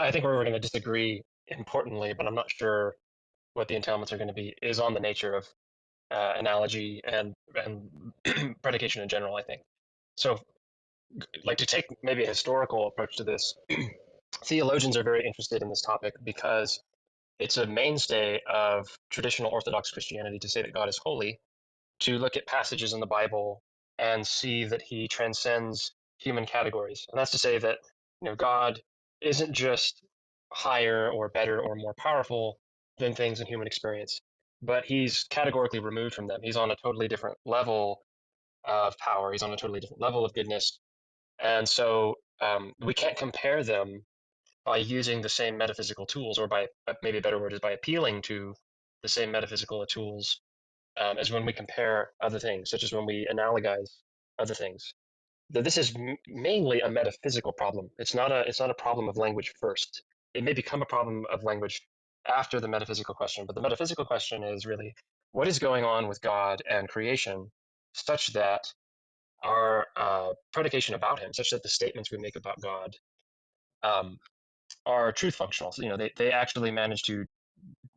I think where we're going to disagree importantly, but I'm not sure what the entailments are going to be, is on the nature of analogy and predication in general, I think. So, like to take maybe a historical approach to this, theologians are very interested in this topic because it's a mainstay of traditional Orthodox Christianity to say that God is holy, to look at passages in the Bible and see that he transcends human categories. And that's to say that, God isn't just higher or better or more powerful than things in human experience, but he's categorically removed from them. He's on a totally different level of power. He's on a totally different level of goodness. And so we can't compare them by using the same metaphysical tools, or by, maybe a better word is by appealing to the same metaphysical tools as when we compare other things, such as when we analogize other things. This is mainly a metaphysical problem. It's not a problem of language first. It may become a problem of language after the metaphysical question, but the metaphysical question is really what is going on with God and creation, such that our predication about Him, such that the statements we make about God um, are truth functional. So, they actually manage to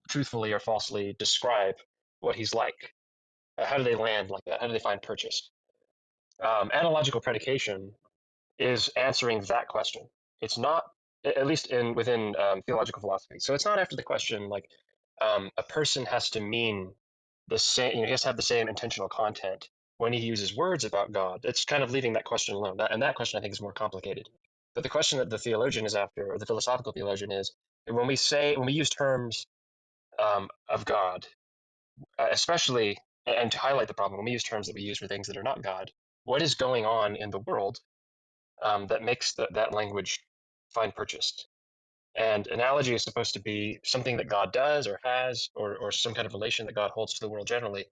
truthfully or falsely describe what He's like. How do they land like that? How do they find purchase? Analogical predication is answering that question. It's not, at least within theological philosophy. So it's not after the question like a person has to mean the same. He has to have the same intentional content when he uses words about God. It's kind of leaving that question alone. And that question I think is more complicated. But the question that the theologian is after, or the philosophical theologian, is when we use terms of God, especially, and to highlight the problem, when we use terms that we use for things that are not God, what is going on in the world that makes that language find purchase? And analogy is supposed to be something that God does or has, or some kind of relation that God holds to the world generally,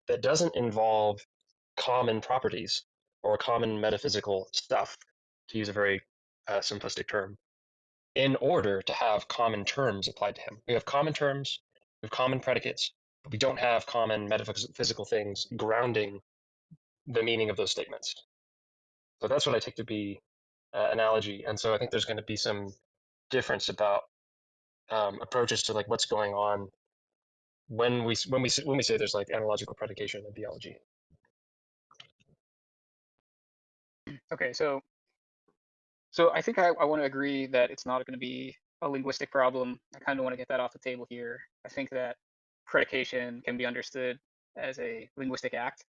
that doesn't involve common properties or common metaphysical stuff, to use a very simplistic term, in order to have common terms applied to him. We have common terms, we have common predicates, but we don't have common metaphysical things grounding the meaning of those statements. So that's what I take to be analogy. And so I think there's going to be some difference about approaches to like what's going on when we say there's like analogical predication in theology. Okay, so I think I want to agree that it's not going to be a linguistic problem. I kind of want to get that off the table here. I think that predication can be understood as a linguistic act,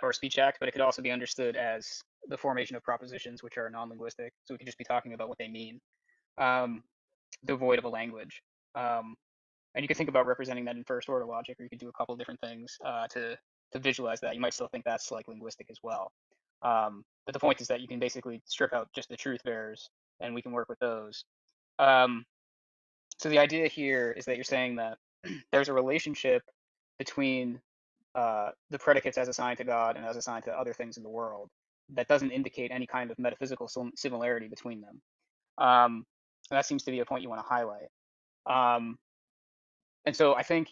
or speech act, but it could also be understood as the formation of propositions which are non-linguistic. So we could just be talking about what they mean, um, devoid of a language. Um, and you could think about representing that in first order logic, or you could do a couple of different things to visualize that. You might still think that's like linguistic as well. But the point is that you can basically strip out just the truth bearers, and we can work with those. Um, so the idea here is that you're saying that there's a relationship between the predicates as assigned to God and as assigned to other things in the world that doesn't indicate any kind of metaphysical similarity between them. And that seems to be a point you want to highlight. Um, and so I think,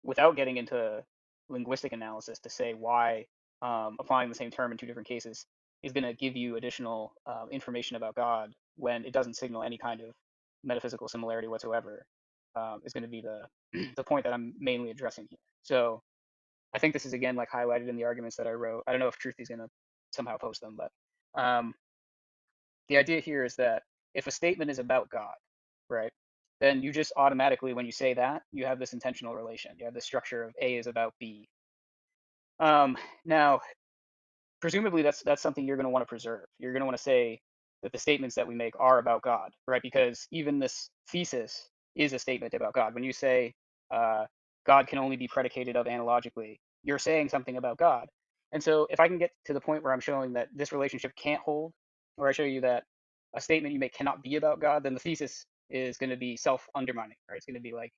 without getting into linguistic analysis to say why applying the same term in two different cases is going to give you additional information about God when it doesn't signal any kind of metaphysical similarity whatsoever, is going to be the the point that I'm mainly addressing here. So I think this is again like highlighted in the arguments that I wrote. I don't know if Truth is going to somehow post them, but um, the idea here is that if a statement is about God, right, then you just automatically, when you say that, you have this intentional relation. You have the structure of A is about B. Now, presumably, that's something you're going to want to preserve. You're going to want to say that the statements that we make are about God, right? Because even this thesis is a statement about God. When you say God can only be predicated of analogically, you're saying something about God. And so, if I can get to the point where I'm showing that this relationship can't hold, or I show you that a statement you make cannot be about God, then the thesis is going to be self-undermining, right? It's going to be like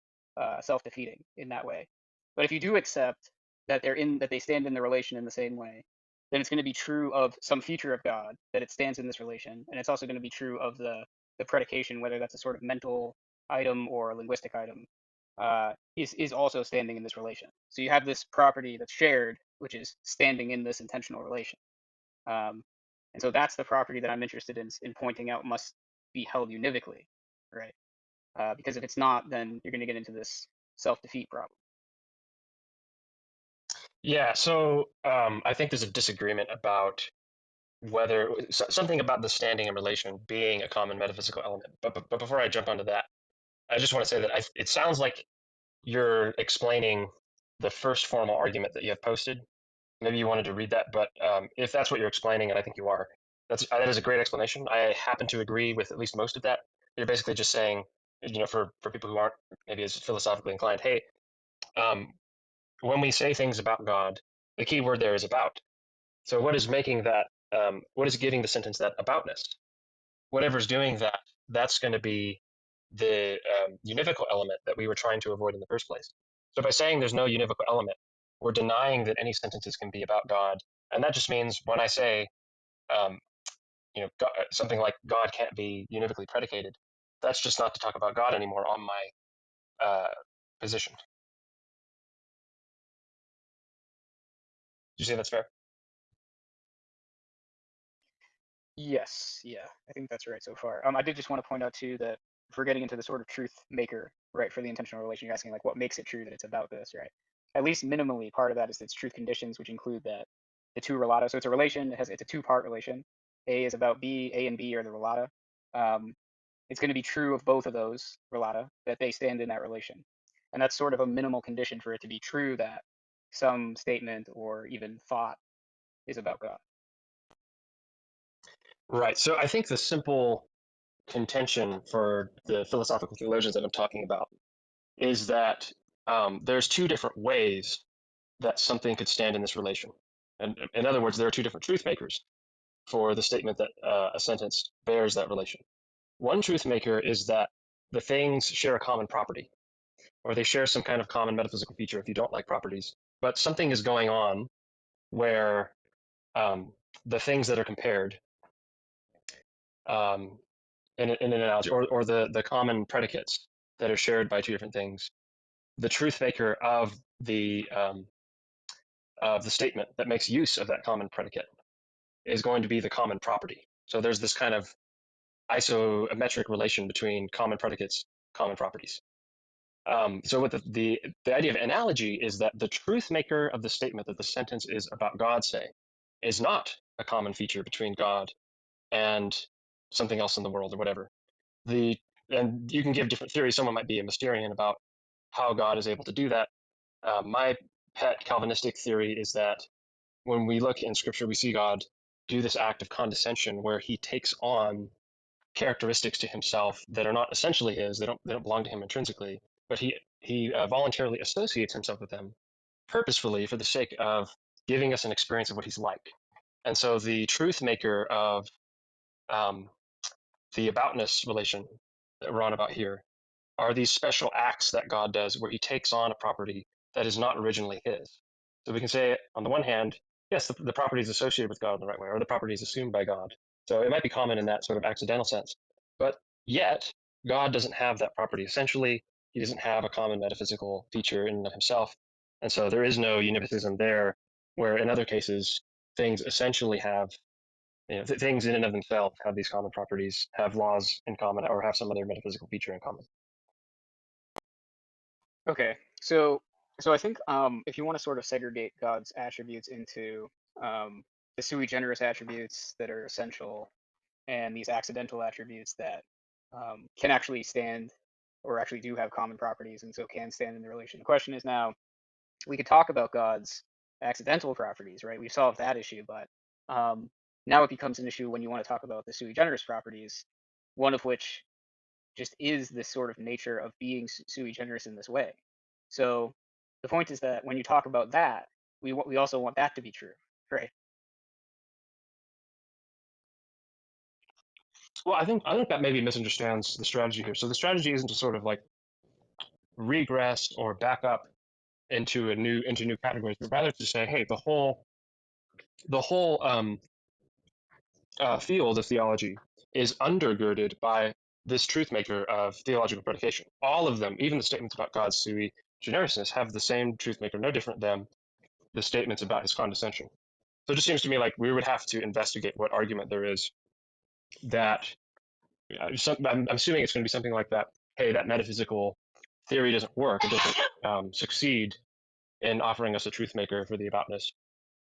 self-defeating in that way. But if you do accept that they stand in the relation in the same way, then it's going to be true of some feature of God that it stands in this relation, and it's also going to be true of the predication, whether that's a sort of mental item or a linguistic item, is also standing in this relation. So you have this property that's shared, which is standing in this intentional relation. Um, and so that's the property that I'm interested in pointing out must be held univocally. right? Because if it's not, then you're going to get into this self-defeat problem. Yeah, so I think there's a disagreement about whether something about the standing and relation being a common metaphysical element. But before I jump onto that, I just want to say that it sounds like you're explaining the first formal argument that you have posted. Maybe you wanted to read that, but if that's what you're explaining, and I think you are, that is a great explanation. I happen to agree with at least most of that. You're basically just saying, for people who aren't maybe as philosophically inclined, hey, um, when we say things about God, the key word there is about. So what is making that? What is giving the sentence that aboutness? Whatever's doing that, that's going to be the univocal element that we were trying to avoid in the first place. So by saying there's no univocal element, we're denying that any sentences can be about God, and that just means when I say, um, God, something like God can't be univocally predicated, that's just not to talk about God anymore on my position. Do you say that's fair? Yes, yeah, I think that's right so far. I did just want to point out too that if we're getting into the sort of truth maker, right, for the intentional relation, you're asking like what makes it true that it's about this, right? At least minimally, part of that is its truth conditions, which include that the two relata. So it's a relation. It's a two-part relation. A is about B. A and B are the relata. Um, it's going to be true of both of those relata that they stand in that relation, and that's sort of a minimal condition for it to be true that some statement or even thought is about God. Right. So I think the simple contention for the philosophical theologians that I'm talking about is that there's two different ways that something could stand in this relation. And in other words, there are two different truth makers for the statement that a sentence bears that relation. One truth maker is that the things share a common property, or they share some kind of common metaphysical feature if you don't like properties. But something is going on where the things that are compared um, in an analogy, or the common predicates that are shared by two different things, the truth maker of the statement that makes use of that common predicate is going to be the common property. So there's this kind of isometric relation between common predicates, common properties. So what the idea of analogy is that the truth maker of the statement that the sentence is about God, say, is not a common feature between God and something else in the world or whatever. The and you can give different theories. Someone might be a Mysterian about how God is able to do that. My pet Calvinistic theory is that when we look in Scripture, we see God do this act of condescension where He takes on characteristics to Himself that are not essentially His. They don't belong to Him intrinsically, but He voluntarily associates Himself with them purposefully for the sake of giving us an experience of what He's like. And so the truth maker of um, the aboutness relation that we're on about here are these special acts that God does where He takes on a property that is not originally His. So we can say, on the one hand, yes, the property is associated with God in the right way, or the property is assumed by God. So it might be common in that sort of accidental sense. But yet, God doesn't have that property essentially. He doesn't have a common metaphysical feature in and of Himself. And so there is no univocism there, where in other cases, things essentially have, things in and of themselves have these common properties, have laws in common, or have some other metaphysical feature in common. Okay, so I think if you want to sort of segregate God's attributes into the sui generis attributes that are essential and these accidental attributes that can actually stand or actually do have common properties and so can stand in the relation. The question is now we could talk about God's accidental properties, right? We've solved that issue, but now it becomes an issue when you want to talk about the sui generis properties, one of which just is this sort of nature of being sui generis in this way. So the point is that when you talk about that, we also want that to be true, right? Well, I think that maybe misunderstands the strategy here. So the strategy isn't to sort of like regress or back up into new categories, but rather to say, hey, the whole field of theology is undergirded by this truth maker of theological predication. All of them, even the statements about God's sui generisness, have the same truth maker, no different than the statements about His condescension. So it just seems to me like we would have to investigate what argument there is that I'm assuming it's going to be something like that. Hey, that metaphysical theory doesn't work. It doesn't succeed in offering us a truth maker for the aboutness,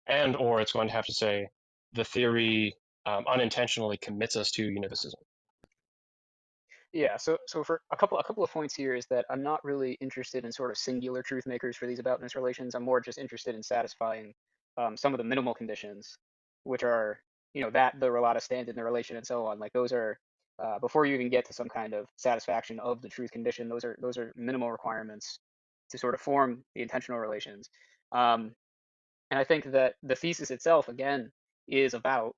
and or it's going to have to say the theory unintentionally commits us to univocism. Yeah, so for a couple of points here is that I'm not really interested in sort of singular truth makers for these aboutness relations. I'm more just interested in satisfying some of the minimal conditions, which are, that the relata stand in the relation and so on. Like those are before you even get to some kind of satisfaction of the truth condition, those are minimal requirements to sort of form the intentional relations. Um, and I think that the thesis itself, again, is about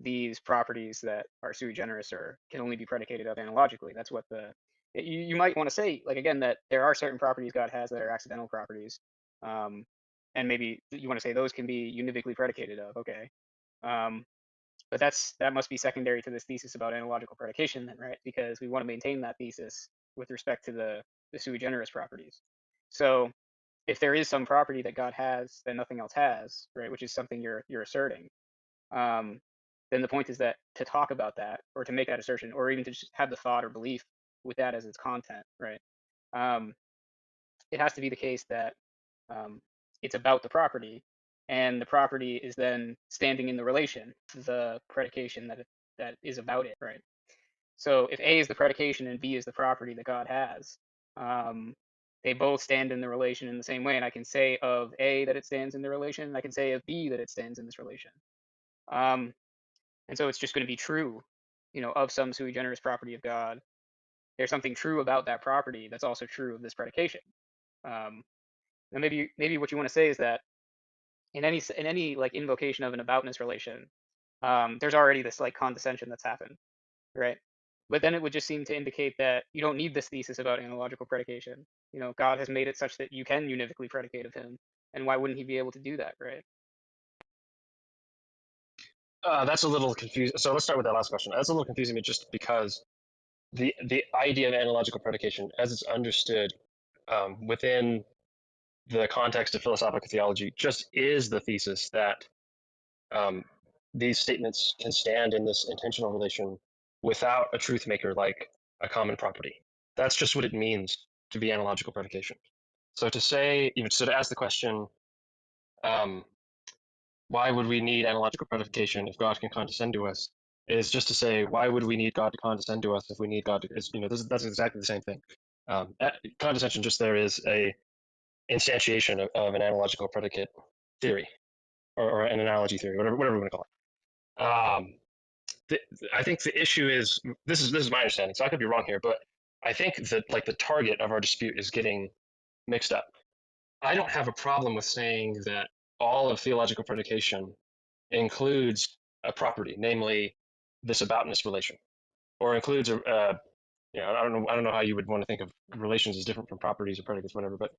these properties that are sui generis or can only be predicated of analogically. That's what you might want to say, like, again, that there are certain properties God has that are accidental properties. Um, and maybe you want to say those can be univocally predicated of, okay. Um, but that must be secondary to this thesis about analogical predication then, right? Because we want to maintain that thesis with respect to the sui generis properties. So if there is some property that God has that nothing else has, right, which is something you're asserting, um, then the point is that to talk about that or to make that assertion or even to just have the thought or belief with that as its content, right? Um, it has to be the case that um, it's about the property, and the property is then standing in the relation to the predication that is about it, right? So if A is the predication and B is the property that God has, um, they both stand in the relation in the same way. And I can say of A that it stands in the relation, and I can say of B that it stands in this relation. Um, and so it's just going to be true, of some sui generis property of God. There's something true about that property that's also true of this predication. Um, and maybe what you want to say is that in any like invocation of an aboutness relation, there's already this like condescension that's happened, right? But then it would just seem to indicate that you don't need this thesis about analogical predication. God has made it such that you can univocally predicate of him, and why wouldn't he be able to do that, right? That's a little confusing. So let's start with that last question. That's a little confusing me just because the idea of analogical predication, as it's understood within the context of philosophical theology, just is the thesis that um, these statements can stand in this intentional relation without a truth maker like a common property. That's just what it means to be analogical predication. So to say, so to ask the question, um, why would we need analogical predication if God can condescend to us? Is just to say, why would we need God to condescend to us if we need God to? That's exactly the same thing. Condescension just there is a instantiation of an analogical predicate theory or an analogy theory, whatever we want to call it. The, I think the issue is this is my understanding, so I could be wrong here, but I think that like the target of our dispute is getting mixed up. I don't have a problem with saying that all of theological predication includes a property, namely this aboutness relation, or includes I don't know how you would want to think of relations as different from properties or predicates, whatever, but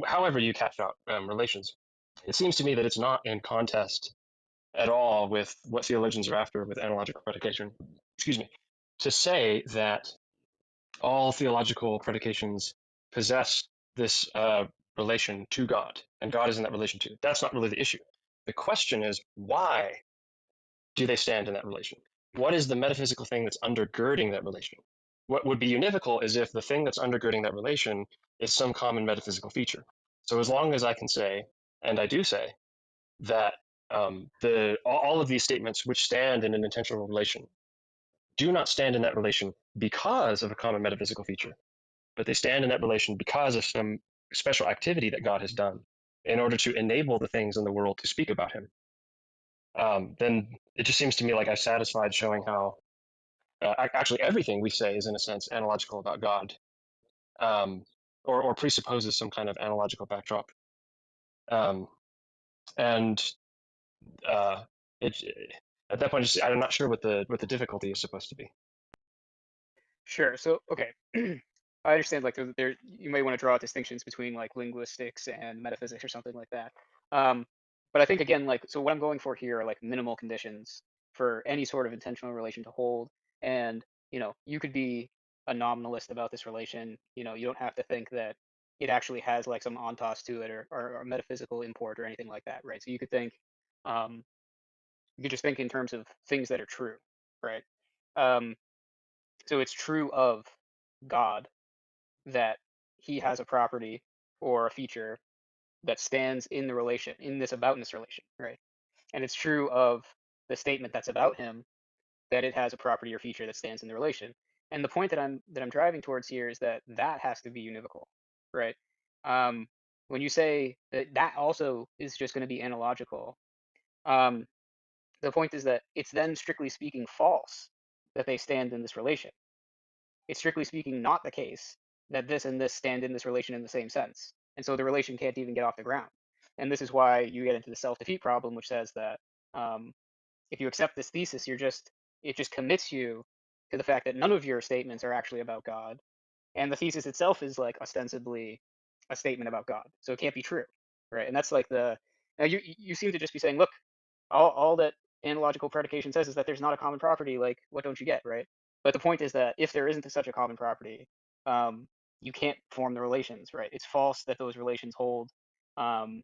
however you catch out relations, it seems to me that it's not in contest at all with what theologians are after with analogical predication. Excuse me, to say that all theological predications possess this relation to God, and God is in that relation too. That's not really the issue. The question is why do they stand in that relation? What is the metaphysical thing that's undergirding that relation? What would be univocal is if the thing that's undergirding that relation is some common metaphysical feature. So as long as I can say, and I do say, that all of these statements which stand in an intentional relation do not stand in that relation because of a common metaphysical feature, but they stand in that relation because of some special activity that God has done in order to enable the things in the world to speak about him. Then it just seems to me like I satisfied showing how actually everything we say is in a sense analogical about God, um, or presupposes some kind of analogical backdrop. Um, and uh, it, at that point, I'm not sure what the difficulty is supposed to be. Sure. So, okay. I understand, like, you may want to draw distinctions between like linguistics and metaphysics or something like that. Um, but I think again, like, so what I'm going for here are like minimal conditions for any sort of intentional relation to hold. And, you could be a nominalist about this relation. You don't have to think that it actually has like some ontos to it or metaphysical import or anything like that, right? So um, you could just think in terms of things that are true, right? Um, So it's true of God that he has a property or a feature that stands in the relation, in this aboutness relation, right? And it's true of the statement that's about him that it has a property or feature that stands in the relation. And the point that I'm driving towards here is that that has to be univocal, right? Um, when you say that that also is just going to be analogical, um, the point is that it's then strictly speaking false that they stand in this relation. It's strictly speaking not the case that this and this stand in this relation in the same sense. And so the relation can't even get off the ground. And this is why you get into the self-defeat problem, which says that um, if you accept this thesis, it just commits you to the fact that none of your statements are actually about God, and the thesis itself is like ostensibly a statement about God, so it can't be true, right? And that's like the now you seem to just be saying, look, all that analogical predication says is that there's not a common property. Like, what don't you get, right? But the point is that if there isn't such a common property, um, you can't form the relations, right? It's false that those relations hold um,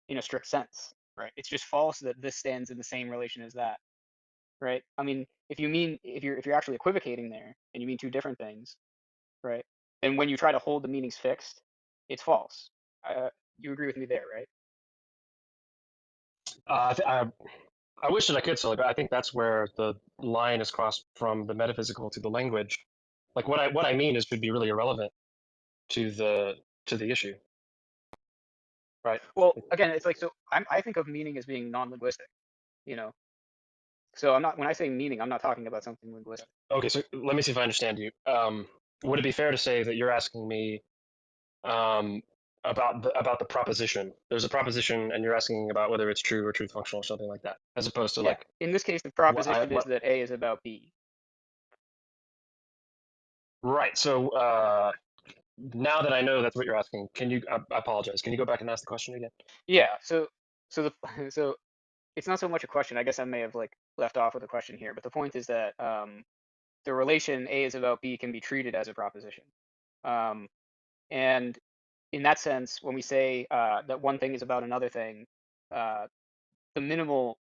in a strict sense, right? It's just false that this stands in the same relation as that, right? I mean, if you're actually equivocating there and you mean two different things, right? And when you try to hold the meanings fixed, it's false. You agree with me there, right? Uh, I, th- I I wish that I could, Sully, but I think that's where the line is crossed from the metaphysical to the language. Like what I mean is should be really irrelevant to the issue, right? Well, again, it's like so. I think of meaning as being non-linguistic, you know. So I'm not when I say meaning, I'm not talking about something linguistic. Okay, so let me see if I understand you. Would it be fair to say that you're asking me um, about the proposition? There's a proposition, and you're asking about whether it's true or truth functional or something like that, as opposed to Yeah. like In this case, the what I proposition is what that A is about B. right. So now that I know that's what you're asking, can you? I apologize. Can you go back and ask the question again? Yeah. So the so it's not so much a question. I guess I may have like left off with a question here, but the point is that the relation A is about B can be treated as a proposition. Um, and in that sense, when we say that one thing is about another thing, uh, the minimal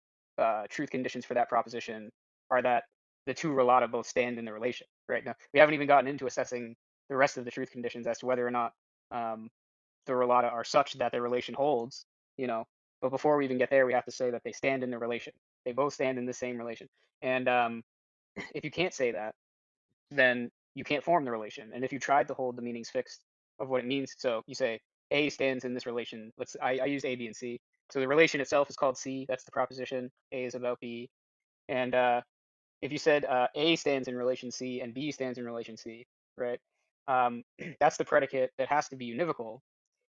truth conditions for that proposition are that the two relata both stand in the relation. Right now, we haven't even gotten into assessing the rest of the truth conditions as to whether or not um, the relata are such that their relation holds. You know, but before we even get there, we have to say that they stand in the relation. They both stand in the same relation. And if you can't say that, then you can't form the relation. And if you tried to hold the meanings fixed of what it means, so you say A stands in this relation. I use A, B, and C. So the relation itself is called C. That's the proposition. A is about B. And if you said A stands in relation C and B stands in relation C, right? That's the predicate that has to be univocal,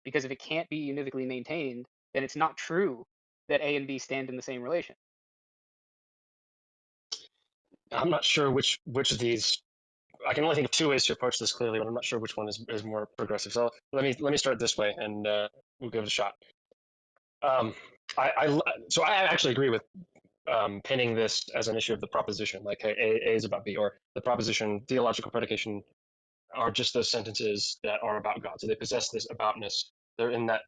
because if it can't be univocally maintained, then it's not true that A and B stand in the same relation. I'm not sure which of these. I can only think of two ways to approach this clearly, but I'm not sure which one is more progressive. So let me start this way, and we'll give it a shot. Um, so I actually agree with pinning this as an issue of the proposition, like hey, A is about B, or the proposition theological predication are just those sentences that are about God. So they possess this aboutness. They're in that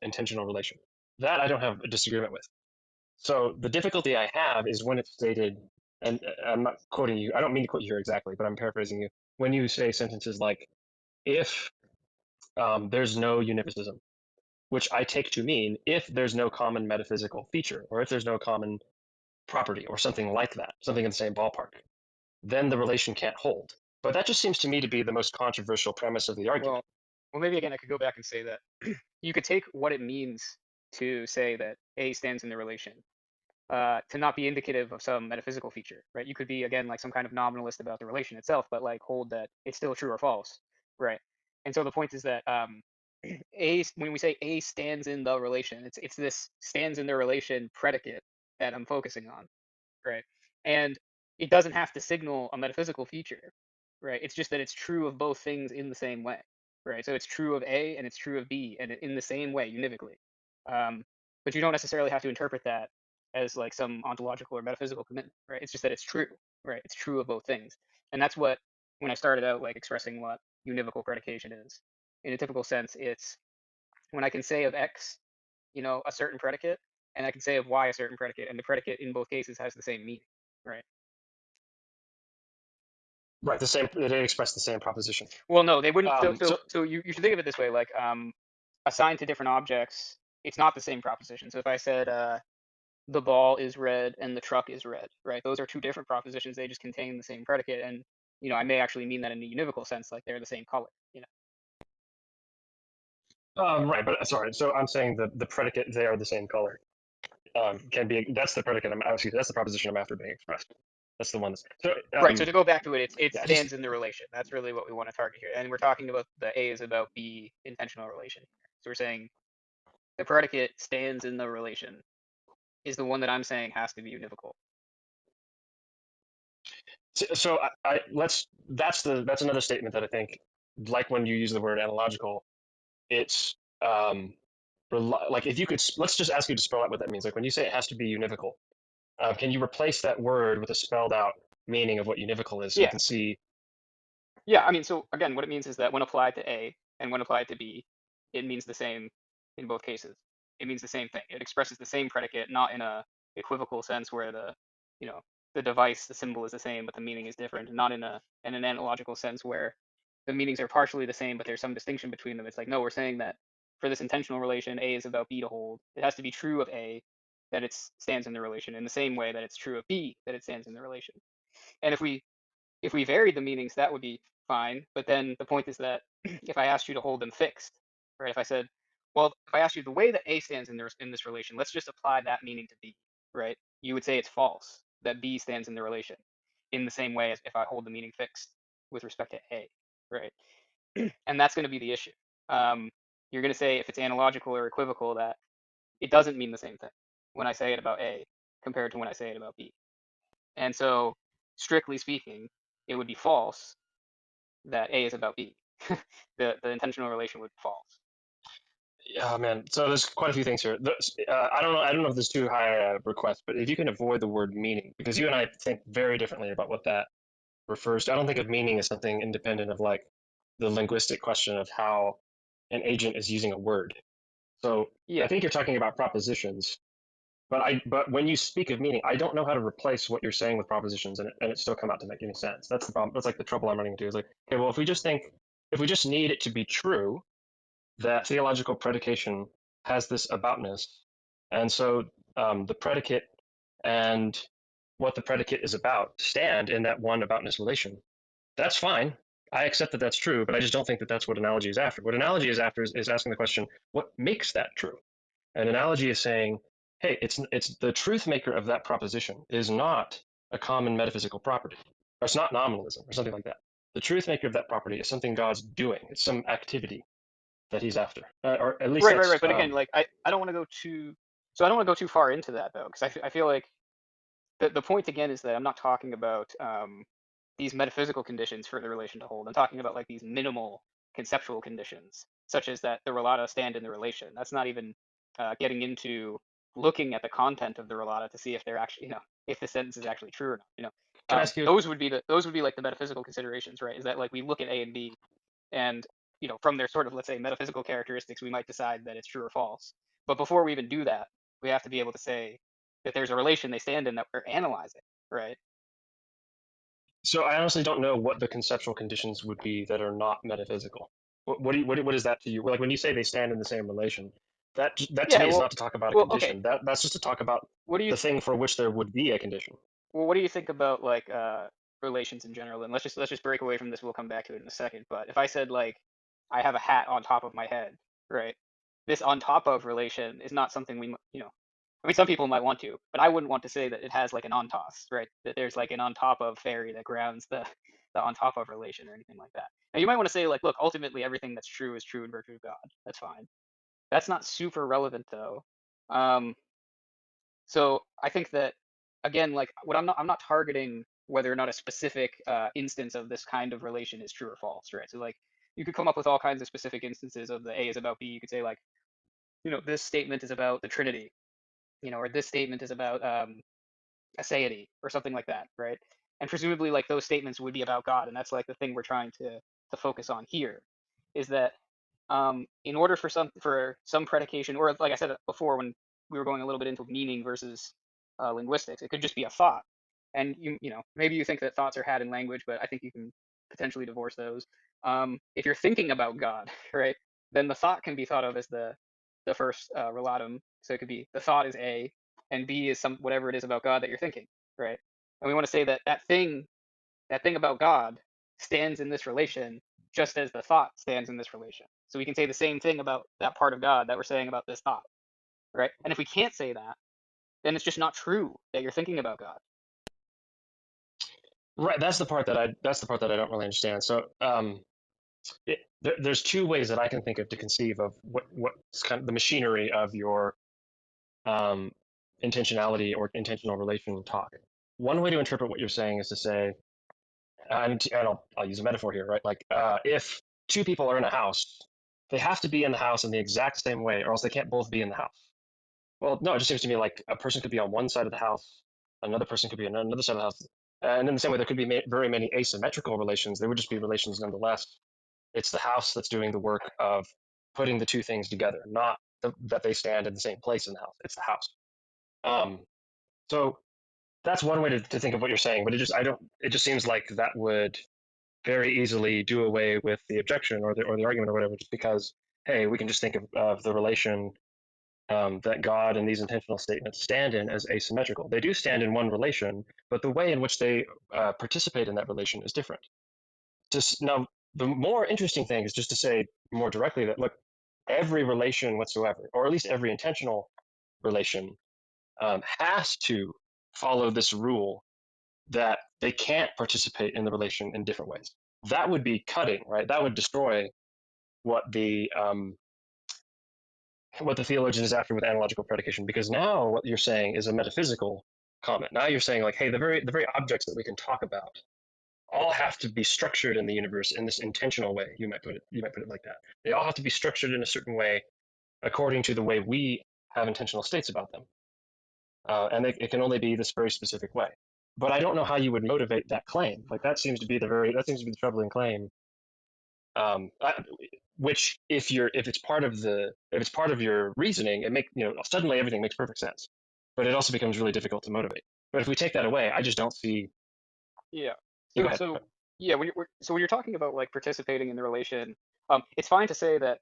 intentional relation. That I don't have a disagreement with. So the difficulty I have is when it's stated, and I'm not quoting you. I don't mean to quote you here exactly, but I'm paraphrasing you. When you say sentences like, if there's no unificism, which I take to mean if there's no common metaphysical feature, or if there's no common property, or something like that, something in the same ballpark, then the relation can't hold. But that just seems to me to be the most controversial premise of the argument. Well, well, maybe again I could go back and say that you could take what it means to say that A stands in the relation to not be indicative of some metaphysical feature, right? You could be again like some kind of nominalist about the relation itself, but like hold that it's still true or false, right? And so the point is that A, when we say A stands in the relation, it's this stands in the relation predicate that I'm focusing on, right? And it doesn't have to signal a metaphysical feature, right? It's just that it's true of both things in the same way, right? So it's true of A and it's true of B, and in the same way univocally. Um, but you don't necessarily have to interpret that as like some ontological or metaphysical commitment, right? It's just that it's true, right? It's true of both things, and that's what when I started out like expressing what univocal predication is. In a typical sense, it's when I can say of X, a certain predicate, and I can say of Y a certain predicate, and the predicate in both cases has the same meaning, right? Right, the same. They express the same proposition. Well, no, they wouldn't. So, So you should think of it this way, like assigned to different objects, it's not the same proposition. So if I said the ball is red and the truck is red, right? Those are two different propositions. They just contain the same predicate, and I may actually mean that in a univocal sense, like they're the same color. right, but sorry. So I'm saying that the predicate they are the same color can be that's the predicate. Excuse me, that's the proposition I'm after being expressed. That's the one. So Right. So to go back to it, it yeah, just stands in the relation. That's really what we want to target here, and we're talking about the A is about B intentional relation. So we're saying the predicate stands in the relation is the one that I'm saying has to be univocal. so I let's that's another statement that I think, like when you use the word analogical, it's like if you could let's just ask you to spell out what that means. Like when you say it has to be univocal, can you replace that word with a spelled out meaning of what univocal is so we Yeah. can see? Yeah. I mean, so again, what it means is that when applied to A and when applied to B, it means the same in both cases. It means the same thing. It expresses the same predicate, not in a equivocal sense where you know, the device, the symbol is the same, but the meaning is different, not in an analogical sense where the meanings are partially the same, but there's some distinction between them. It's like, no, we're saying that for this intentional relation, A is about B to hold. It has to be true of A that it stands in the relation in the same way that it's true of B that it stands in the relation. And if we varied the meanings, that would be fine. But then the point is that if I asked you to hold them fixed, right? If I said, well, if I asked you the way that A stands in this relation, let's just apply that meaning to B, right? You would say it's false that B stands in the relation in the same way as if I hold the meaning fixed with respect to A, right? And that's going to be the issue. Um, you're going to say if it's analogical or equivocal that it doesn't mean the same thing when I say it about A compared to when I say it about B. And so, strictly speaking, it would be false that A is about B. The intentional relation would be false. Yeah, man. So there's quite a few things here. I don't know. I don't know if there's too high a request, but if you can avoid the word meaning, because you and I think very differently about what that refers to. I don't think of meaning as something independent of like the linguistic question of how an agent is using a word. So I Yeah. think you're talking about propositions, but when you speak of meaning, I don't know how to replace what you're saying with propositions and it still come out to make any sense. That's the problem. That's like the trouble I'm running into. Is like, okay, well, if we just need it to be true that theological predication has this aboutness, and so the predicate and what the predicate is about stand in that one aboutness relation. That's fine. I accept that that's true, but I just don't think that that's what analogy is after. What analogy is after is asking the question, what makes that true? An analogy is saying, hey, it's the truth maker of that proposition is not a common metaphysical property, or it's not nominalism or something like that. The truth maker of that property is something God's doing. It's some activity that he's after, or at least Right, right, that's right. But again, like I don't want to go too, so I don't want to go too far into that though, because I feel like the point again is that I'm not talking about these metaphysical conditions for the relation to hold. I'm talking about like these minimal conceptual conditions, such as that the relata stand in the relation. That's not even getting into looking at the content of the relata to see if they're actually, if the sentence is actually true or not. can I ask you? Those would be like the metaphysical considerations, right? Is that like we look at A and B, and from their sort of, let's say, metaphysical characteristics, we might decide that it's true or false. But before we even do that, we have to be able to say that there's a relation they stand in that we're analyzing, right? So I honestly don't know what the conceptual conditions would be that are not metaphysical. What is that to you? Like when you say they stand in the same relation, that to Yeah. me is Well, not to talk about a okay. condition. That's just to talk about What do you the thing for which there would be a condition. what do you think about like relations in general? And let's just break away from this. We'll come back to it in a second. But if I said like I have a hat on top of my head, right? This on top of relation is not something I mean, some people might want to, but I wouldn't want to say that it has like an on toss, right? That there's like an on top of fairy that grounds the on top of relation or anything like that. Now you might want to say like, look, ultimately everything that's true is true in virtue of God. That's fine. That's not super relevant though. Um, so I think that again, like what I'm not targeting whether or not a specific instance of this kind of relation is true or false, right? So like you could come up with all kinds of specific instances of the A is about B. You could say like, this statement is about the Trinity, or this statement is about aseity or something like that, right? And presumably, like those statements would be about God, and that's like the thing we're trying to focus on here, is that in order for some predication, or like I said before when we were going a little bit into meaning versus linguistics, it could just be a thought. and maybe you think that thoughts are had in language, but I think you can potentially divorce those. If you're thinking about God, right, then the thought can be thought of as the first relatum. So it could be the thought is A, and B is some whatever it is about God that you're thinking, right? And we want to say that that thing about God stands in this relation just as the thought stands in this relation. So we can say the same thing about that part of God that we're saying about this thought, right? And if we can't say that, then it's just not true that you're thinking about God. Right. That's the part that I don't really understand. So there's two ways that I can think of to conceive of what's kind of the machinery of your um, intentionality or intentional relation talk. One way to interpret what you're saying is to say, and I'll use a metaphor here, right? Like if two people are in a house, they have to be in the house in the exact same way, or else they can't both be in the house. Well, no, it just seems to me like a person could be on one side of the house, another person could be on another side of the house, and in the same way, there could be very many asymmetrical relations. They would just be relations nonetheless. It's the house that's doing the work of putting the two things together, not that they stand in the same place in the house. It's the house. Um, so that's one way to think of what you're saying, but it just seems like that would very easily do away with the objection or the argument or whatever, just because, hey, we can just think of the relation that God and these intentional statements stand in as asymmetrical. They do stand in one relation, but the way in which they participate in that relation is different. Just now, the more interesting thing is just to say more directly that look, every relation whatsoever, or at least every intentional relation, has to follow this rule that they can't participate in the relation in different ways. That would be cutting, right? That would destroy what the theologian is after with analogical predication, because now what you're saying is a metaphysical comment. Now you're saying like, hey, the very objects that we can talk about all have to be structured in the universe in this intentional way. You might put it like that. They all have to be structured in a certain way according to the way we have intentional states about them, and it can only be this very specific way. But I don't know how you would motivate that claim. Like that seems to be the troubling claim. Which if it's part of your reasoning, suddenly everything makes perfect sense. But it also becomes really difficult to motivate. But if we take that away, I just don't see. Yeah. You go So ahead. so yeah, when you're talking about like participating in the relation, it's fine to say that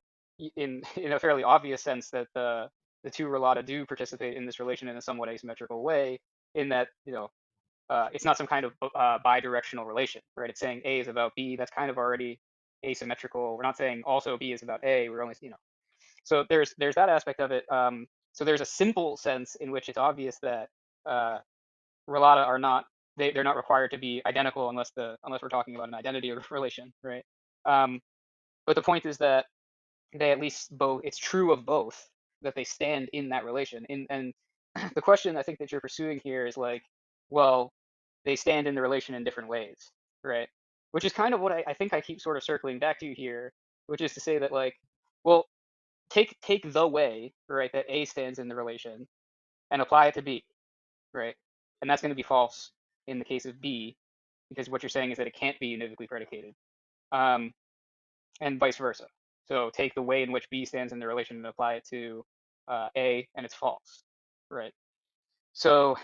in a fairly obvious sense that the two relata do participate in this relation in a somewhat asymmetrical way, in that it's not some kind of bidirectional relation, right? It's saying A is about B. That's kind of already asymmetrical. We're not saying also B is about A. We're only so there's that aspect of it. So there's a simple sense in which it's obvious that uh, relata are not they're not required to be identical unless we're talking about an identity of relation, right? Um, but the point is that they at least both it's true of both that they stand in that relation. And the question I think that you're pursuing here is like, well, they stand in the relation in different ways, right? Which is kind of what I think I keep sort of circling back to here, which is to say that like, well, take the way, right, that A stands in the relation and apply it to B, right? And that's going to be false in the case of B, because what you're saying is that it can't be univocally predicated, um, and vice versa. So take the way in which B stands in the relation and apply it to A, and it's false, right? So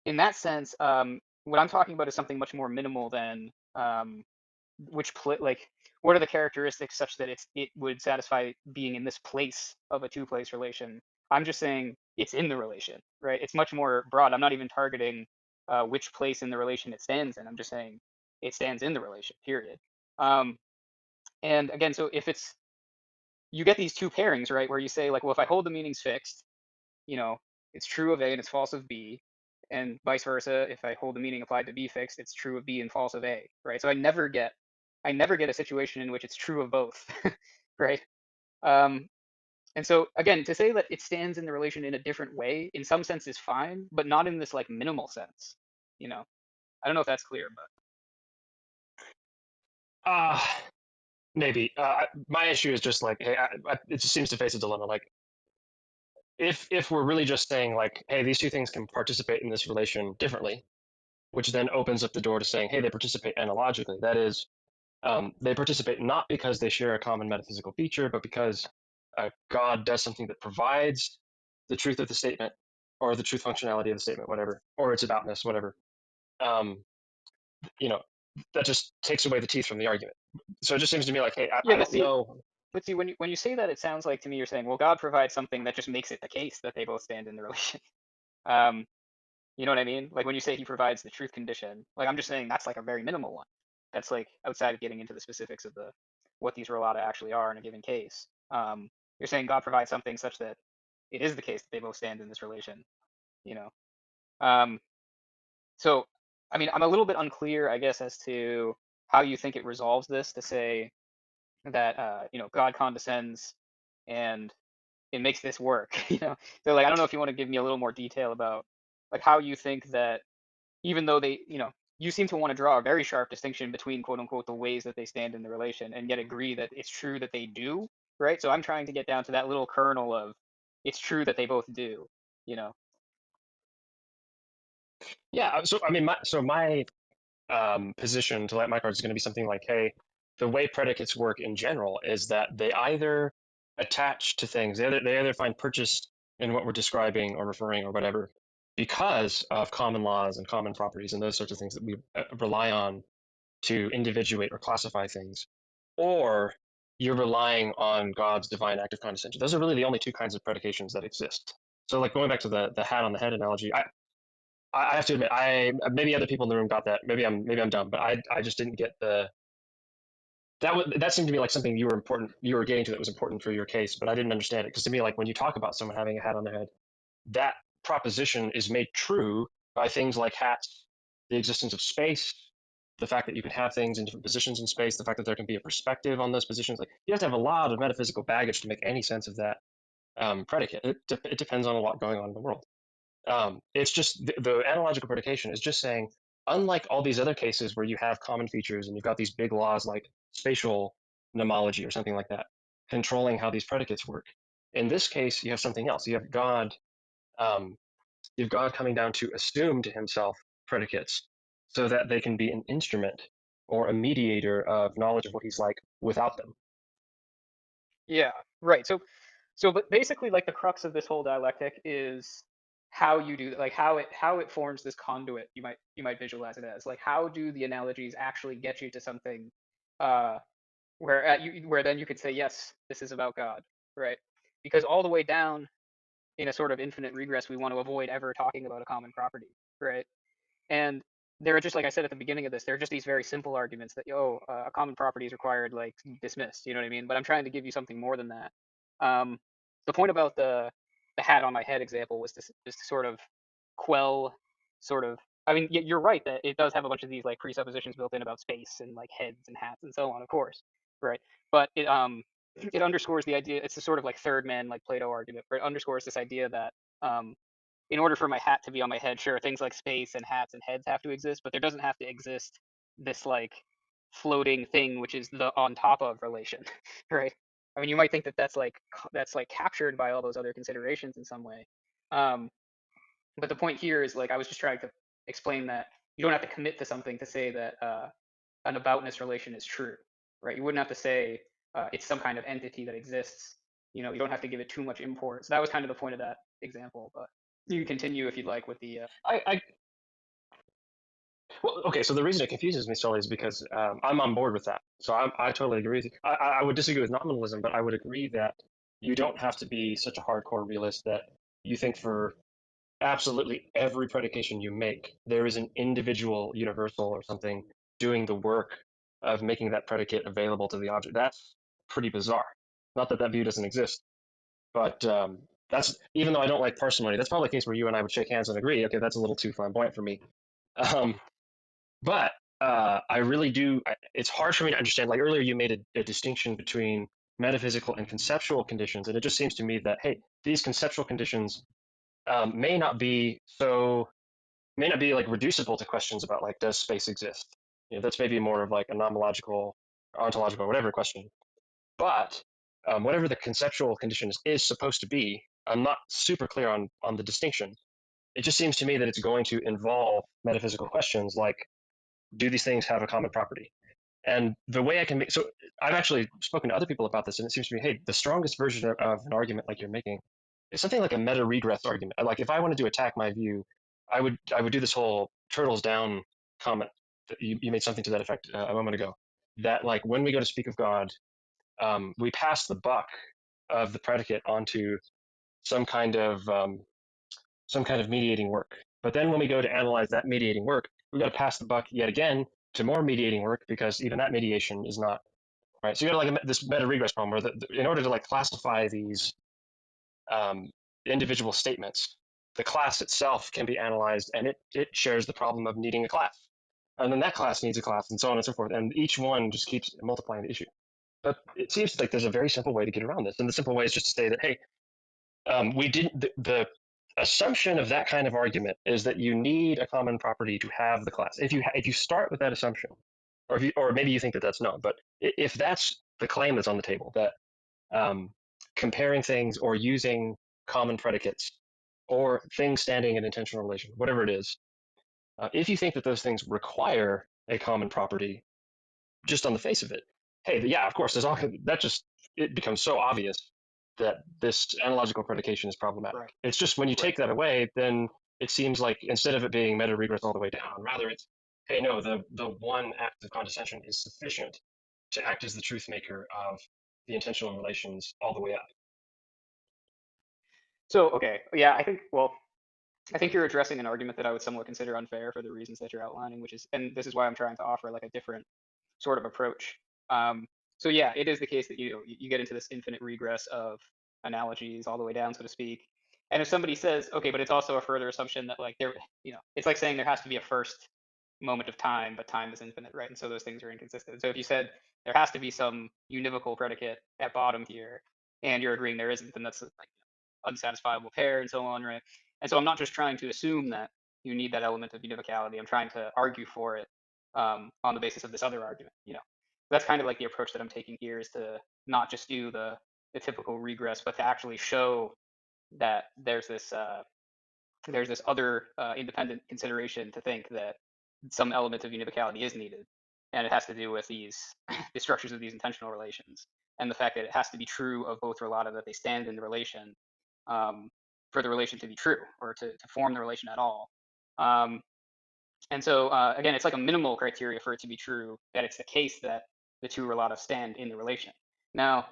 in that sense, what I'm talking about is something much more minimal than like what are the characteristics such that it would satisfy being in this place of a two-place relation. I'm just saying it's in the relation, right? It's much more broad. I'm not even targeting which place in the relation it stands in. I'm just saying it stands in the relation, period. um, and again, so if it's you get these two pairings, right, where you say like, well, if I hold the meanings fixed, you know, it's true of A and it's false of B, and vice versa. If I hold the meaning applied to B fixed, it's true of B and false of A, right? So I never get a situation in which it's true of both, right? Um, and so again, to say that it stands in the relation in a different way, in some sense, is fine, but not in this like minimal sense. You know, I don't know if that's clear, but Uh, Maybe. My issue is just like, hey, it just seems to face a dilemma. Like, if we're really just saying like, hey, these two things can participate in this relation differently, which then opens up the door to saying, hey, they participate analogically. That is, they participate not because they share a common metaphysical feature, but because God does something that provides the truth of the statement or the truth functionality of the statement, whatever, or its aboutness, whatever. um, you know, that just takes away the teeth from the argument. So it just seems to me like, hey, Yeah, I don't know. but see, when you say that, it sounds like to me you're saying, well, God provides something that just makes it the case that they both stand in the relation. Um, you know what I mean? Like when you say he provides the truth condition, like I'm just saying that's like a very minimal one. That's like outside of getting into the specifics of the what these relata actually are in a given case. You're saying God provides something such that it is the case that they both stand in this relation. You know. Um, so, I mean, I'm a little bit unclear, I guess, as to how you think it resolves this to say that God condescends and it makes this work. So like I don't know if you want to give me a little more detail about like how you think that even though they you seem to want to draw a very sharp distinction between quote unquote the ways that they stand in the relation and yet agree that it's true that they do, right? So I'm trying to get down to that little kernel of it's true that they both do, you know. Yeah. So I mean, my position to light my cards is going to be something like, hey, the way predicates work in general is that they either attach to things, they either find purchase in what we're describing or referring or whatever because of common laws and common properties and those sorts of things that we rely on to individuate or classify things, or you're relying on God's divine act of condescension. Those are really the only two kinds of predications that exist. So, like going back to the hat on the head analogy, I have to admit, I maybe other people in the room got that. Maybe I'm dumb, but I just didn't get that seemed to me like something you were getting to that was important for your case, but I didn't understand it because to me, like when you talk about someone having a hat on their head, that proposition is made true by things like hats, the existence of space, the fact that you can have things in different positions in space, the fact that there can be a perspective on those positions. Like you have to have a lot of metaphysical baggage to make any sense of that predicate. It depends on a lot going on in the world. It's just the analogical predication is just saying, unlike all these other cases where you have common features and you've got these big laws like spatial nomology or something like that, controlling how these predicates work. In this case, you have something else. Um, you have God coming down to assume to himself predicates so that they can be an instrument or a mediator of knowledge of what he's like without them. Yeah, right. But basically, like the crux of this whole dialectic is how you do like how it forms this conduit. You might visualize it as like how do the analogies actually get you to something, uh, where then you could say yes, this is about God, right? Because all the way down in a sort of infinite regress, we want to avoid ever talking about a common property, right? And there are just like I said at the beginning of this, there are just these very simple arguments that a common property is required, like dismissed. You know what I mean? But I'm trying to give you something more than that. Um, the point about the hat on my head example was to sort of quell sort of. I mean, you're right that it does have a bunch of these like presuppositions built in about space and like heads and hats and so on, of course, right? But it underscores the idea. It's a sort of like third man like Plato argument, but it underscores this idea that um, in order for my hat to be on my head, sure, things like space and hats and heads have to exist, but there doesn't have to exist this like floating thing which is the on top of relation, right? I mean, you might think that that's like captured by all those other considerations in some way. Um, but the point here is like I was just trying to explain that you don't have to commit to something to say that an aboutness relation is true, right? You wouldn't have to say it's some kind of entity that exists. You don't have to give it too much import. So that was kind of the point of that example. But you can continue if you'd like with the. I Well, okay, so the reason it confuses me, Sully, is because I'm on board with that. So I totally agree with you. I would disagree with nominalism, but I would agree that you don't have to be such a hardcore realist that you think for absolutely every predication you make, there is an individual universal or something doing the work of making that predicate available to the object. That's pretty bizarre. Not that that view doesn't exist, but that's even though I don't like parsimony, that's probably a case where you and I would shake hands and agree. Okay, that's a little too flamboyant for me. Um, but I really do. It's hard for me to understand. Like earlier, you made a distinction between metaphysical and conceptual conditions, and it just seems to me that hey, these conceptual conditions may not be like reducible to questions about like does space exist? That's maybe more of like a nomological, ontological, whatever question. But whatever the conceptual condition is supposed to be, I'm not super clear on the distinction. It just seems to me that it's going to involve metaphysical questions like do these things have a common property? And the way I can make so I've actually spoken to other people about this, and it seems to me, hey, the strongest version of an argument like you're making is something like a meta regress argument. Like if I wanted to attack my view, I would do this whole turtles down comment. You made something to that effect a moment ago. That like when we go to speak of God, we pass the buck of the predicate onto some kind of mediating work. But then when we go to analyze that mediating work, we got to pass the buck yet again to more mediating work because even that mediation is not right. So you got like this meta regress problem where in order to like classify these um, individual statements, the class itself can be analyzed and it shares the problem of needing a class. And then that class needs a class and so on and so forth. And each one just keeps multiplying the issue. But it seems like there's a very simple way to get around this. And the simple way is just to say that, hey, we didn't, the assumption of that kind of argument is that you need a common property to have the class. If you start with that assumption, or maybe you think that that's not, but if that's the claim that's on the table, that comparing things or using common predicates or things standing in intentional relation, whatever it is, if you think that those things require a common property just on the face of it, hey, yeah, of course, there's all that just it becomes so obvious that this analogical predication is problematic. Right. It's just when you take that away, then it seems like instead of it being meta regress all the way down, rather it's, hey, no, the one act of condescension is sufficient to act as the truth maker of the intentional relations all the way up. So, okay, yeah, I think you're addressing an argument that I would somewhat consider unfair for the reasons that you're outlining, which is, and this is why I'm trying to offer like a different sort of approach. So yeah, it is the case that you get into this infinite regress of analogies all the way down, so to speak. And if somebody says, okay, but it's also a further assumption that like there, it's like saying there has to be a first moment of time, but time is infinite, right? And so those things are inconsistent. So if you said there has to be some univocal predicate at bottom here, and you're agreeing there isn't, then that's like unsatisfiable pair and so on, right? And so I'm not just trying to assume that you need that element of univocality. I'm trying to argue for it on the basis of this other argument. That's kind of like the approach that I'm taking here, is to not just do the typical regress, but to actually show that there's this other independent consideration to think that some element of univocality is needed, and it has to do with these the structures of these intentional relations, and the fact that it has to be true of both relata that they stand in the relation, um, for the relation to be true, or to form the relation at all. Um, and so again, it's like a minimal criteria for it to be true that it's the case that the two relata stand in the relation. Now,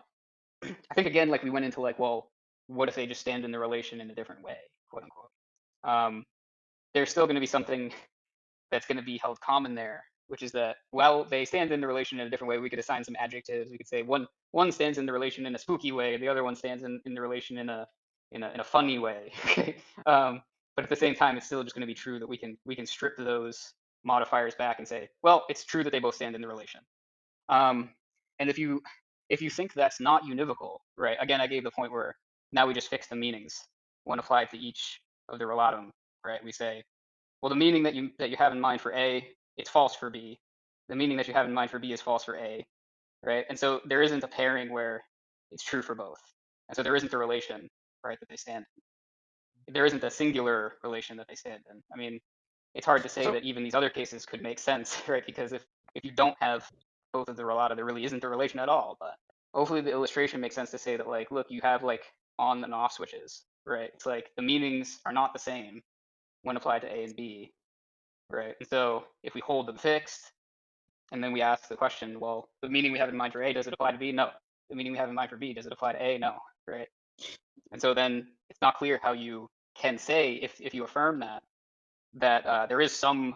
I think again, like we went into like, well, what if they just stand in the relation in a different way, quote unquote? There's still going to be something that's going to be held common there, which is that, well, they stand in the relation in a different way. We could assign some adjectives. We could say one stands in the relation in a spooky way, the other one stands in the relation in a funny way. But at the same time, it's still just going to be true that we can strip those modifiers back and say, well, it's true that they both stand in the relation. And if you think that's not univocal, right? Again, I gave the point where now we just fix the meanings when applied to each of the relatum, right? We say, well, the meaning that you have in mind for A, it's false for B. The meaning that you have in mind for B is false for A, right? And so there isn't a pairing where it's true for both. And so there isn't a relation, right, that they stand in. There isn't a singular relation that they stand in. I mean, it's hard to say So that even these other cases could make sense, right? Because if you don't have both of the relata, there really isn't a relation at all. But hopefully the illustration makes sense to say that, like, look, you have like on and off switches, right? It's like the meanings are not the same when applied to A and B, right? And so if we hold them fixed, and then we ask the question, well, the meaning we have in mind for A, does it apply to B? No. The meaning we have in mind for B, does it apply to A? No, right? And so then it's not clear how you can say, if you affirm that there is some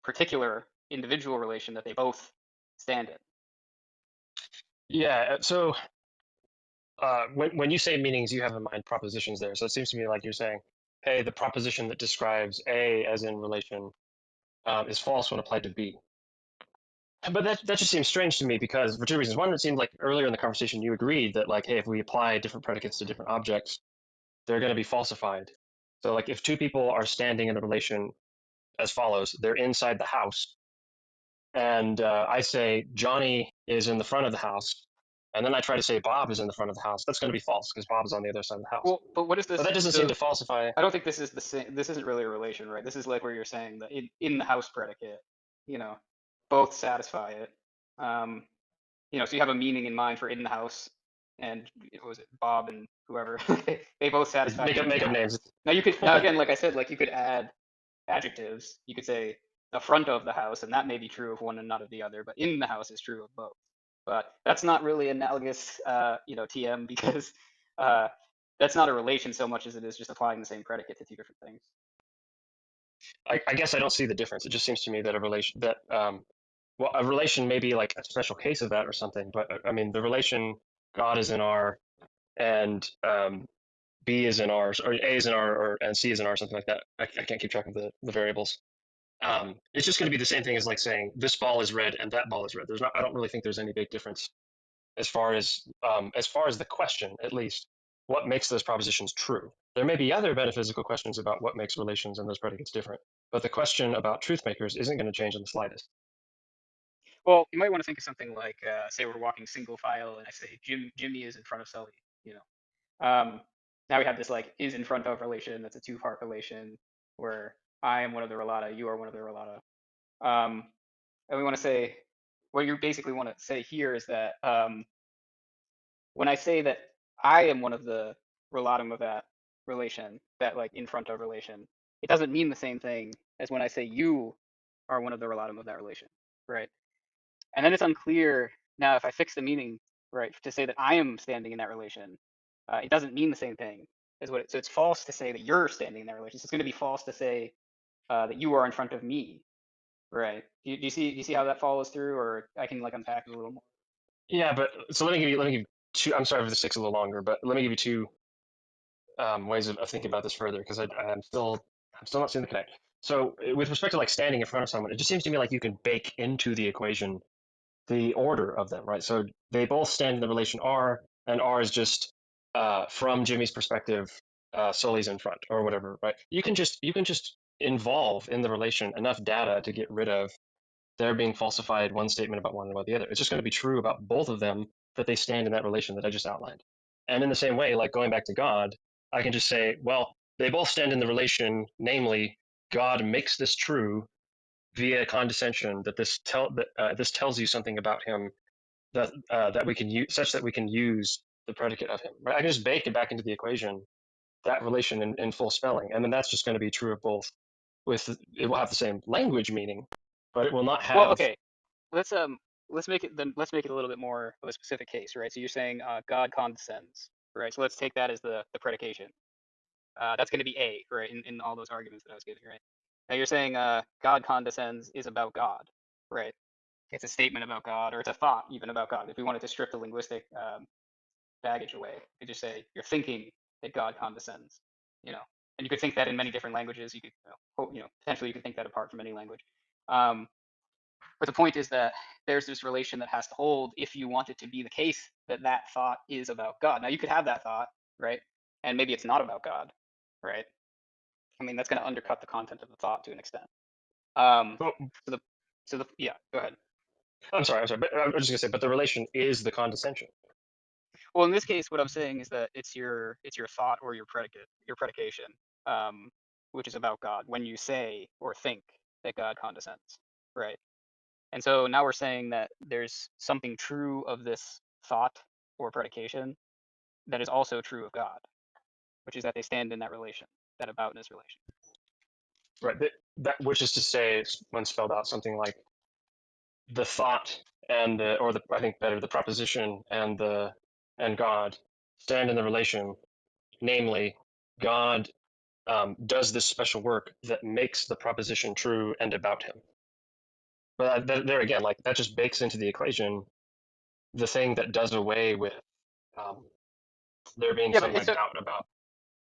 particular individual relation that they both stand in. yeah, so when you say meanings, you have in mind propositions there. So it seems to me like you're saying, hey, the proposition that describes A as in relation is false when applied to B. But that just seems strange to me because for two reasons. One, it seemed like earlier in the conversation you agreed that like, hey, if we apply different predicates to different objects, they're going to be falsified. So like if two people are standing in a relation as follows, they're inside the house, and I say Johnny is in the front of the house, and then I try to say Bob is in the front of the house. That's going to be false because Bob is on the other side of the house. Well, but what is But this? that doesn't seem So to falsify. I don't think this is the same. This isn't really a relation, right? This is like where you're saying that in the house predicate, you know, both satisfy it. Um, so you have a meaning in mind for in the house, and what was it, Bob and whoever, they both satisfy the Make up meaning. names. Now you could, now again, like I said, like you could add adjectives, you could say the front of the house, and that may be true of one and not of the other, but in the house is true of both. But that's not really analogous, TM, because uh, that's not a relation so much as it is just applying the same predicate to two different things. I guess I don't see the difference. It just seems to me that a relation that well, a relation may be like a special case of that or something, but I mean the relation God is in R and B is in R or A is in R or and C is in R, something like that. I can't keep track of the variables. It's just going to be the same thing as like saying this ball is red and that ball is red. There's not. I don't really think there's any big difference as far as the question, at least, what makes those propositions true. There may be other metaphysical questions about what makes relations and those predicates different, but the question about truth makers isn't going to change in the slightest. Well, you might want to think of something like, say we're walking single file, and I say Jimmy is in front of Sully. You know, now we have this like is in front of relation. That's a two-part relation where I am one of the relata, you are one of the relata. Um, and we want to say what you basically want to say here is that when I say that I am one of the relatum of that relation, that like in front of relation, it doesn't mean the same thing as when I say you are one of the relatum of that relation, right? And then it's unclear now if I fix the meaning, right, to say that I am standing in that relation, it doesn't mean the same thing as what it, so it's false to say that you're standing in that relation. So it's going to be false to say that you are in front of me, right? Do you see how that follows through, or I can like unpack it a little more? Yeah, but so let me give you two. I'm sorry if this takes a little longer, but let me give you two ways of thinking about this further because I'm still not seeing the connect. So with respect to like standing in front of someone, it just seems to me like you can bake into the equation the order of them, right? So they both stand in the relation R, and R is just from Jimmy's perspective, Sully's in front or whatever, right? You can just involve in the relation enough data to get rid of there being falsified one statement about one and about the other. It's just going to be true about both of them that they stand in that relation that I just outlined. And in the same way, like going back to God, I can just say, well, they both stand in the relation, namely, God makes this true via condescension that this tells you something about him that we can use such that we can use the predicate of him. Right? I can just bake it back into the equation that relation in full spelling, and then that's just going to be true of both. With it will have the same language meaning, but it will not Well, have. okay, let's let's make it a little bit more of a specific case, right? So you're saying God condescends, right? So let's take that as the predication. That's going to be A, right? In all those arguments that I was giving, right? Now you're saying God condescends is about God, right? It's a statement about God, or it's a thought even about God. If we wanted to strip the linguistic baggage away, you could just say you're thinking that God condescends, you know. And you could think that in many different languages. You could, potentially you could think that apart from any language. Um, but the point is that there's this relation that has to hold if you want it to be the case that that thought is about God. Now you could have that thought, right? And maybe it's not about God, right? I mean, that's going to undercut the content of the thought to an extent. Um, Well, so the, yeah, go ahead. I'm sorry, but I was just gonna say, but the relation is the condescension. Well, in this case, what I'm saying is that it's your thought or your predication, um, which is about God when you say or think that God condescends, right? And so now we're saying that there's something true of this thought or predication that is also true of God, which is that they stand in that relation, that aboutness relation. Right? That which is to say, when spelled out, something like the thought and or the I think better the proposition and God stand in the relation, namely, God does this special work that makes the proposition true and about him. But there again, like that just bakes into the equation the thing that does away with um, there being Yeah, but some like doubt about.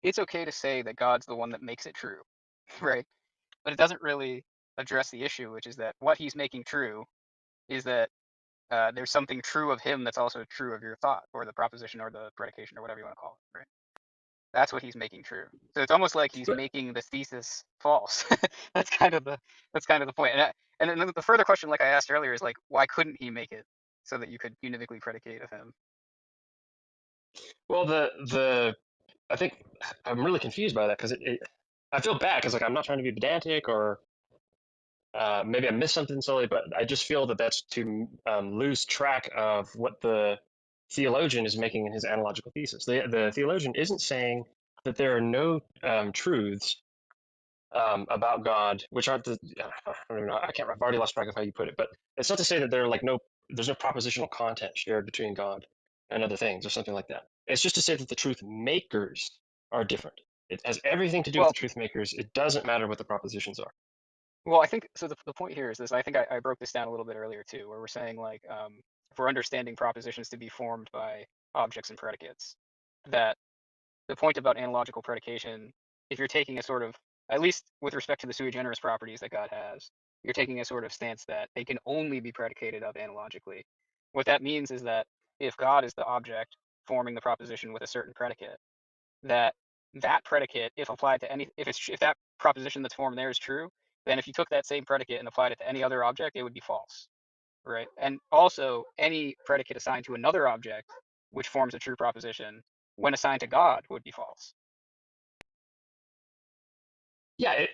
it's okay to say that God's the one that makes it true, right? But it doesn't really address the issue, which is that what he's making true is that there's something true of him that's also true of your thought or the proposition or the predication or whatever you want to call it, right? That's what he's making true. So it's almost like he's But making the thesis false. that's kind of the that's kind of the point. And then the further question, like I asked earlier, is like, why couldn't he make it so that you could univocally predicate of him? well, the I think I'm really confused by that because I feel bad because like I'm not trying to be pedantic or maybe I missed something silly, but I just feel that that's to lose track of what the theologian is making in his analogical thesis. The theologian isn't saying that there are no truths about God, which aren't the I don't even know, I can't I've already lost track of how you put it, but it's not to say that there's no propositional content shared between God and other things or something like that. It's just to say that the truth makers are different. It has everything to do with the Well, truth makers. It doesn't matter what the propositions are. well, I think so. The point here is this. I think I broke this down a little bit earlier too, where we're saying like if we're understanding propositions to be formed by objects and predicates, that the point about analogical predication, if you're taking a sort of, at least with respect to the sui generis properties that God has, you're taking a sort of stance that they can only be predicated of analogically. What that means is that if God is the object forming the proposition with a certain predicate, that that predicate, if applied to any, if that proposition that's formed there is true, then if you took that same predicate and applied it to any other object, it would be false, right? And also, any predicate assigned to another object, which forms a true proposition, when assigned to God, would be false. Yeah,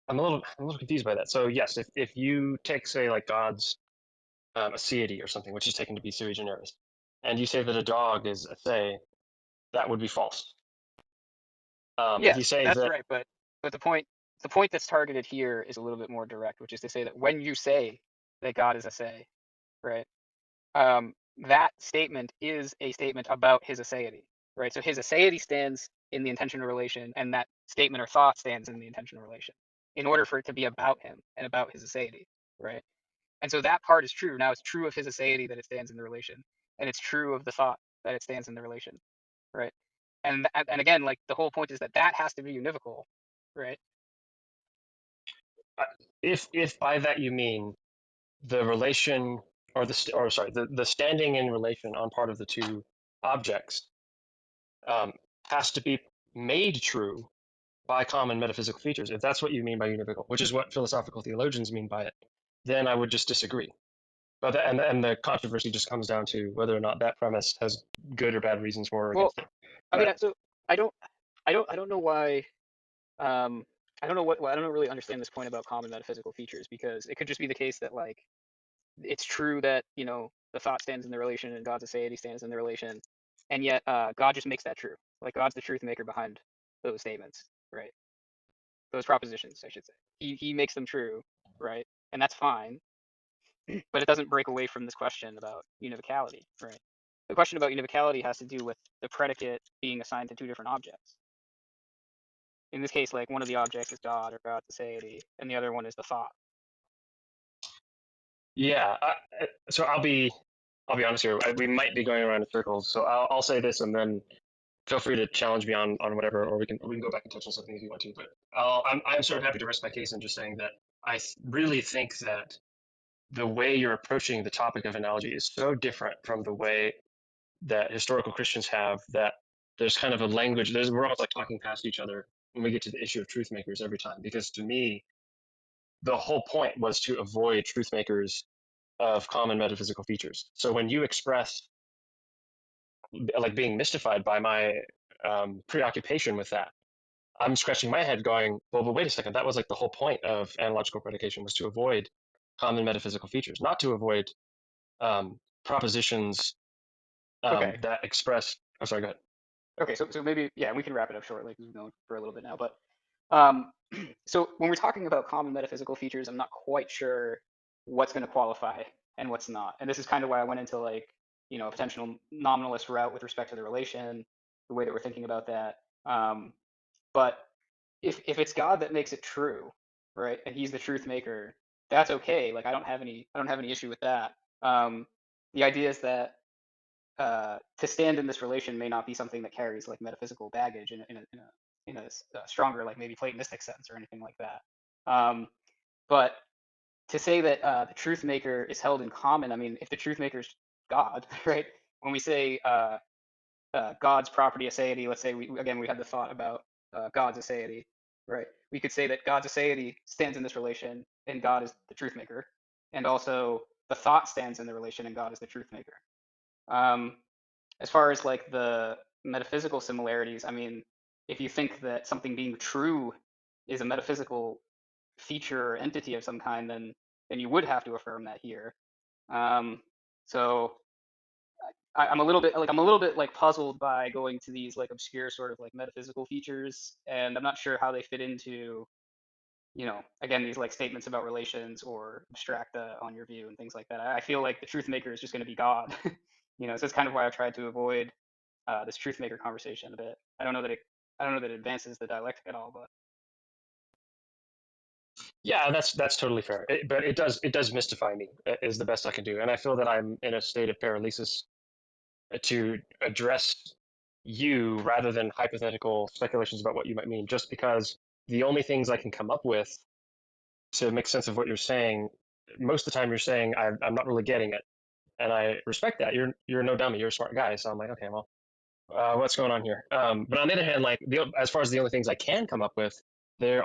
I'm a little confused by that. So yes, if you take say like God's aseity or something, which is taken to be sui generis, and you say that a dog is a say, that would be false. If you Yes, say that's that, right. But the point that's targeted here is a little bit more direct, which is to say that when you say that God is a say, right? That statement is a statement about his aseity, right? So his aseity stands in the intentional relation, and that statement or thought stands in the intentional relation in order for it to be about him and about his aseity, right? And so that part is true. Now it's true of his aseity that it stands in the relation, and it's true of the thought that it stands in the relation, right? And again, like the whole point is that that has to be univocal, right? uh, if by that you mean the relation or or sorry, the standing in relation on part of the two objects um, has to be made true by common metaphysical features. If that's what you mean by univocal, which is what philosophical theologians mean by it, then I would just disagree. But and the controversy just comes down to whether or not that premise has good or bad reasons for or Well, against it. I mean, But so I don't, I don't know why. Um, I don't know I don't really understand this point about common metaphysical features because it could just be the case that like it's true that the thought stands in the relation and God's aseity stands in the relation, and yet God just makes that true. Like God's the truth maker behind those statements, right? Those propositions, I should say. He makes them true, right? And that's fine, but it doesn't break away from this question about univocality, right? The question about univocality has to do with the predicate being assigned to two different objects. In this case, like one of the objects is God or God's aseity, and the other one is the thought. yeah, so I'll be honest here. We might be going around in circles. So I'll say this, and then feel free to challenge me on whatever, or we can go back and touch on something if you want to. But I'm sort of happy to rest my case in just saying that really think that the way you're approaching the topic of analogy is so different from the way that historical Christians have, that there's kind of a language. We're almost like talking past each other when we get to the issue of truth makers every time. Because to me, the whole point was to avoid truth makers of common metaphysical features. So when you express like being mystified by my preoccupation with that, I'm scratching my head going, well, but wait a second, that was like the whole point of analogical predication, was to avoid common metaphysical features, not to avoid propositions Okay. that express. I'm sorry, go ahead. Okay. So maybe yeah, we can wrap it up shortly because we've been going for a little bit now. But um, so when we're talking about common metaphysical features, I'm not quite sure what's going to qualify and what's not. And this is kind of why I went into like a potential nominalist route with respect to the relation, the way that we're thinking about that. But if it's God that makes it true, right, and He's the truth maker, that's okay. Like I don't have any issue with that. The idea is that to stand in this relation may not be something that carries like metaphysical baggage in a stronger like maybe Platonistic sense or anything like that. But to say that the truth maker is held in common, I mean, if the truth maker is God, right? When we say God's property aseity, let's say we had the thought about God's aseity, right? We could say that God's aseity stands in this relation, and God is the truth maker, and also the thought stands in the relation, and God is the truth maker. Um, as far as like the metaphysical similarities, I mean, if you think that something being true is a metaphysical feature or entity of some kind, then you would have to affirm that here. Um, so I'm a little bit like puzzled by going to these like obscure sort of like metaphysical features, and I'm not sure how they fit into. again, these like statements about relations or abstracta on your view and things like that. I feel like the truth maker is just going to be God. So it's kind of why I've tried to avoid this truth maker conversation a bit. I don't know that it advances the dialectic at all, but Yeah, that's totally fair. But it does mystify me, is the best I can do, and I feel that I'm in a state of paralysis to address you rather than hypothetical speculations about what you might mean, just because the only things I can come up with to make sense of what you're saying, most of the time you're saying I'm not really getting it, and I respect that. You're no dummy. You're a smart guy. So I'm like, okay, well, what's going on here? But on the other hand, like as far as the only things I can come up with, there